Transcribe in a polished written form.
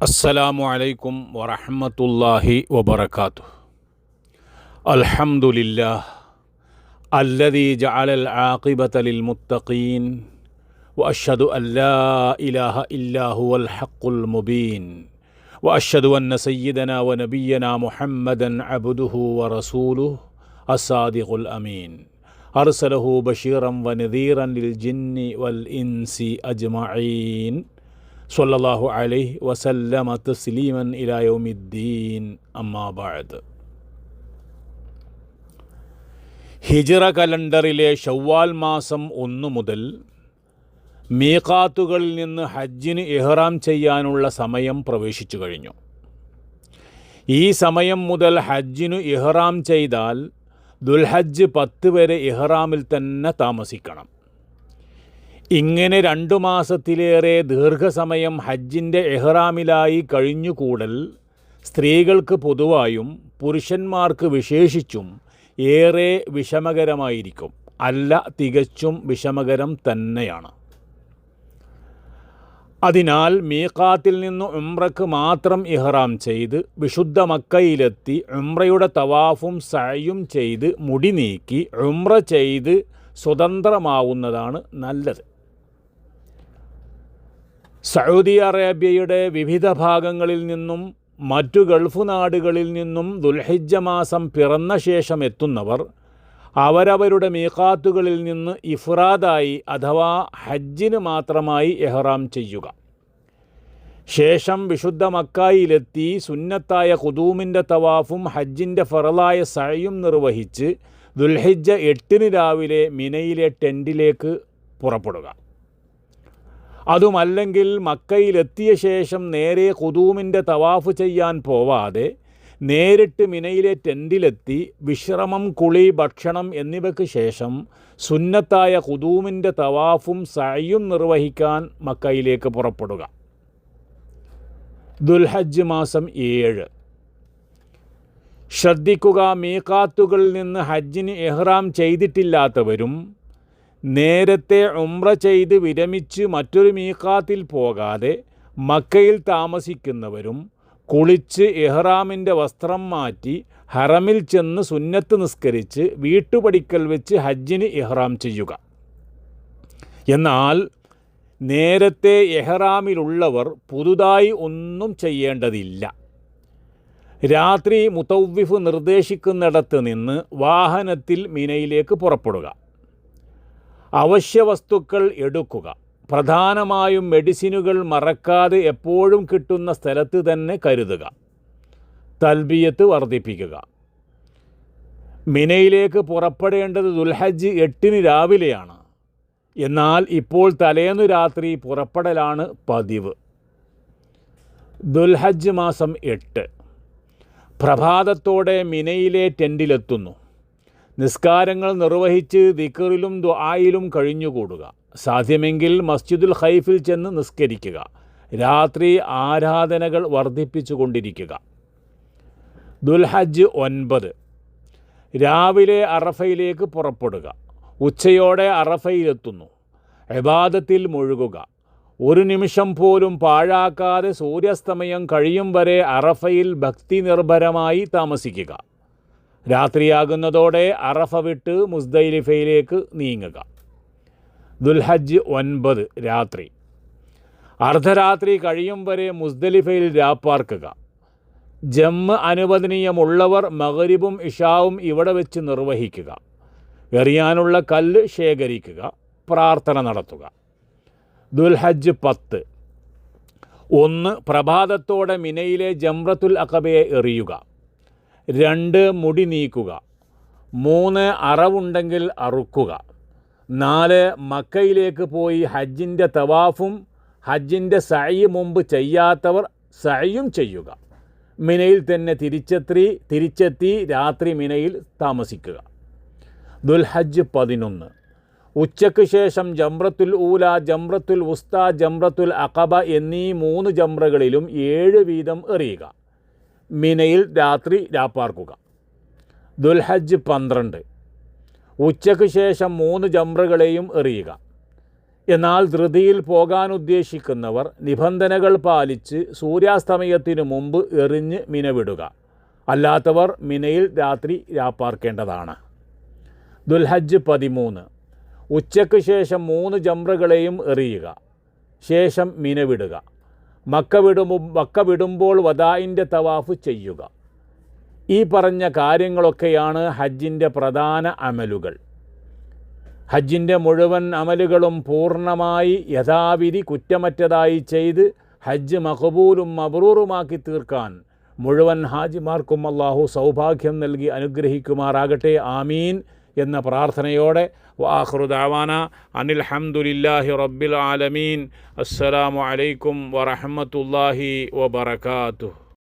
അസ്സലാമു അലൈക്കും വറഹ്മത്തുള്ളാഹി വബറകാതുഹു. അൽഹംദുലില്ലാഹ് അല്ലദീ ജഅലൽ ആഖിബത ലിൽ മുത്തഖീൻ വഅശ്ഹദു അൻ ലാ ഇലാഹ ഇല്ലാ ഹുവൽ ഹഖ്ഖുൽ മുബീൻ വഅശ്ഹദു അന്ന സയ്യിദനാ വനബിയ്യനാ മുഹമ്മദൻ അബ്ദുഹു വറസൂലുഹു അസ്സാദിഖുൽ അമീൻ അർസലഹു ബശീറൻ വനദീറൻ ലിൽ ജിന്നി വൽ ഇൻസി അജ്മഈൻ സ്വല്ലല്ലാഹു അലൈഹി വസല്ലമ തസ്ലീമൻ ഇലാ യൗമിദ്ദീൻ. അമ്മാ ബഅദ്. ഹിജ്റ കലണ്ടറിലെ ശവ്വാൽ മാസം 1 മുതൽ മീഖാത്തുകളിൽ നിന്ന് ഹജ്ജിന് ഇഹ്റാം ചെയ്യാനുള്ള സമയം പ്രവേശിച്ചു കഴിഞ്ഞു. ഈ സമയം മുതൽ ഹജ്ജിനു ഇഹ്റാം ചെയ്താൽ ദുൽഹജ്ജ് 10 വരെ ഇഹ്റാമിൽ തന്നെ താമസിക്കണം. ഇങ്ങനെ 2 മാസത്തിലേറെ ദീർഘസമയം ഹജ്ജിൻ്റെ ഇഹ്റാമിലായി കഴിഞ്ഞുകൂടൽ സ്ത്രീകൾക്ക് പൊതുവായും പുരുഷന്മാർക്ക് വിശേഷിച്ചും ഏറെ വിഷമകരമായിരിക്കും. അല്ല, തികച്ചും വിഷമകരം തന്നെയാണ്. അതിനാൽ മീഖാത്തിൽ നിന്ന് ഉംറയ്ക്ക് മാത്രം ഇഹ്റാം ചെയ്ത് വിശുദ്ധ മക്കയിലെത്തി ഉംറയുടെ തവാഫും സഅയും ചെയ്ത് മുടി നീക്കി ഉംറ ചെയ്ത് സ്വതന്ത്രമാവുന്നതാണ് നല്ലത്. സൗദി അറേബ്യയുടെ വിവിധ ഭാഗങ്ങളിൽ നിന്നും മറ്റു ഗൾഫ് നാടുകളിൽ നിന്നും ദുൽഹിജ്ജ മാസം പിറന്ന ശേഷം എത്തുന്നവർ അവരവരുടെ മീഖാത്തുകളിൽ നിന്ന് ഇഫ്രാദായി അഥവാ ഹജ്ജിന് മാത്രമായി ഇഹ്റാം ചെയ്യുക. ശേഷം വിശുദ്ധ മക്കയിലെത്തി സുന്നത്തായ ഖുദൂമിൻ്റെ തവാഫും ഹജ്ജിൻ്റെ ഫറലായ സഅയും നിർവഹിച്ച് ദുൽഹിജ്ജ 8 രാവിലെ മിനയിലെ ടെൻറ്റിലേക്ക് പുറപ്പെടുക. അതുമല്ലെങ്കിൽ മക്കയിലെത്തിയ ശേഷം നേരെ ഖുദൂമിൻ്റെ തവാഫ് ചെയ്യാൻ പോവാതെ നേരിട്ട് മിനയിലെ ടെൻറ്റിലെത്തി വിശ്രമം, കുളി, ഭക്ഷണം എന്നിവയ്ക്ക് ശേഷം സുന്നത്തായ ഖുദൂമിൻ്റെ തവാഫും സഅയും നിർവഹിക്കാൻ മക്കയിലേക്ക് പുറപ്പെടുക. ദുൽഹജ്ജ് മാസം 7. ശ്രദ്ധിക്കുക, മീഖാത്തുകളിൽ നിന്ന് ഹജ്ജിന് ഇഹ്റാം ചെയ്തിട്ടില്ലാത്തവരും നേരത്തെ ഉംറ ചെയ്ത് വിരമിച്ച് മറ്റൊരു മീഖാത്തിൽ പോകാതെ മക്കയിൽ താമസിക്കുന്നവരും കുളിച്ച് ഇഹ്റാമിൻ്റെ വസ്ത്രം മാറ്റി ഹറമിൽ ചെന്ന് സുന്നത്ത് നിസ്കരിച്ച് വീട്ടുപടിക്കൽ വെച്ച് ഹജ്ജിന് ഇഹ്റാം ചെയ്യുക. എന്നാൽ നേരത്തെ ഇഹ്റാമിലുള്ളവർ പുതുതായി ഒന്നും ചെയ്യേണ്ടതില്ല. രാത്രി മുതവ്വിഫ് നിർദ്ദേശിക്കുന്നിടത്ത് നിന്ന് വാഹനത്തിൽ മിനയിലേക്ക് പുറപ്പെടുക. അവശ്യ വസ്തുക്കൾ എടുക്കുക. പ്രധാനമായും മെഡിസിനുകൾ മറക്കാതെ എപ്പോഴും കിട്ടുന്ന സ്ഥലത്ത് തന്നെ കരുതുക. തൽബിയത്ത് വർദ്ധിപ്പിക്കുക. മിനയിലേക്ക് പുറപ്പെടേണ്ടത് ദുൽഹജ്ജ് 8 രാവിലെയാണ്. എന്നാൽ ഇപ്പോൾ തലേന്നു രാത്രി പുറപ്പെടലാണ് പതിവ്. ദുൽഹജ്ജ് മാസം 8. പ്രഭാതത്തോടെ മിനയിലെ ടെൻറ്റിലെത്തുന്നു. നിസ്കാരങ്ങൾ നിർവഹിച്ച് ദിക്റിലും ദുആയിലും കഴിഞ്ഞുകൂടുക. സാധ്യമെങ്കിൽ മസ്ജിദുൽ ഖൈഫിൽ ചെന്ന് നിസ്കരിക്കുക. രാത്രി ആരാധനകൾ വർദ്ധിപ്പിച്ചു കൊണ്ടിരിക്കുക. ദുൽഹജ്ജ് 9. രാവിലെ അറഫയിലേക്ക് പുറപ്പെടുക. ഉച്ചയോടെ അറഫയിലെത്തുന്നു. ഇബാദത്തിൽ മുഴുകുക. ഒരു നിമിഷം പോലും പാഴാക്കാതെ സൂര്യാസ്തമയം കഴിയും വരെ അറഫയിൽ ഭക്തി നിർഭരമായി താമസിക്കുക. രാത്രിയാകുന്നതോടെ അറഫ വിട്ട് മുസ്ദലിഫയിലേക്ക് നീങ്ങുക. ദുൽഹജ്ജ് 9 രാത്രി. അർദ്ധരാത്രി കഴിയും വരെ മുസ്ദലിഫയിൽ രാപ്പാർക്കുക. ജമ്മ് അനുവദനീയമുള്ളവർ മഗ്രിബും ഇശാവും ഇവിടെ വെച്ച് നിർവഹിക്കുക. എറിയാനുള്ള കല്ല് ശേഖരിക്കുക. പ്രാർത്ഥന നടത്തുക. ദുൽഹജ്ജ് 10. 1. പ്രഭാതത്തോടെ മിനയിലെ ജംറത്തുൽ അഖബയെ എറിയുക. 2. മുടി നീക്കുക. 3. അറവുണ്ടെങ്കിൽ അറുക്കുക. 4. മക്കയിലേക്ക് പോയി ഹജ്ജിൻ്റെ തവാഫും ഹജ്ജിൻ്റെ സഅയ് മുമ്പ് ചെയ്യാത്തവർ സഅയും ചെയ്യുക. മിനയിൽ തന്നെ തിരിച്ചെത്തി രാത്രി മിനയിൽ താമസിക്കുക. ദുൽഹജ്ജ് 11. ഉച്ചയ്ക്ക് ശേഷം ജംറത്തുൽ ഊല, ജംറത്തുൽ വുസ്ത, ജംറത്തുൽ അഖബ എന്നീ 3 ജംറകളിലും 7 വീതം എറിയുക. മിനയിൽ രാത്രി രാപ്പാർക്കുക. ദുൽഹജ്ജ് 12. ഉച്ചയ്ക്ക് ശേഷം 3 ജംറകളെയും എറിയുക. എന്നാൽ ധൃതിയിൽ പോകാൻ ഉദ്ദേശിക്കുന്നവർ നിബന്ധനകൾ പാലിച്ച് സൂര്യാസ്തമയത്തിനു മുമ്പ് എറിഞ്ഞ് മിന വിടുക. അല്ലാത്തവർ മിനയിൽ രാത്രി രാപ്പാർക്കേണ്ടതാണ്. ദുൽഹജ്ജ് 13 ഉച്ചയ്ക്ക് ശേഷം 3 ജംറകളെയും എറിയുക. ശേഷം മിന വിടുക. മക്ക വിടുമ്പോൾ വദാഇൻ്റെ തവാഫ് ചെയ്യുക. ഈ പറഞ്ഞ കാര്യങ്ങളൊക്കെയാണ് ഹജ്ജിൻ്റെ പ്രധാന അമലുകൾ. ഹജ്ജിൻ്റെ മുഴുവൻ അമലുകളും പൂർണ്ണമായി യഥാവിധി കുറ്റമറ്റതായി ചെയ്ത് ഹജ്ജ് മഖബൂലും മബ്രൂറുമാക്കി തീർക്കാൻ മുഴുവൻ ഹാജിമാർക്കും അല്ലാഹു സൗഭാഗ്യം നൽകി അനുഗ്രഹിക്കുമാറാകട്ടെ. ആമീൻ എന്ന പ്രാർത്ഥനയോടെ വആഖിറു ദഅവാന അനിൽ ഹംദുലില്ലാഹി റബ്ബിൽ ആലമീൻ. അസ്സലാമു അലൈക്കും വറഹ്മത്തുള്ളാഹി വബറകാതുഹു.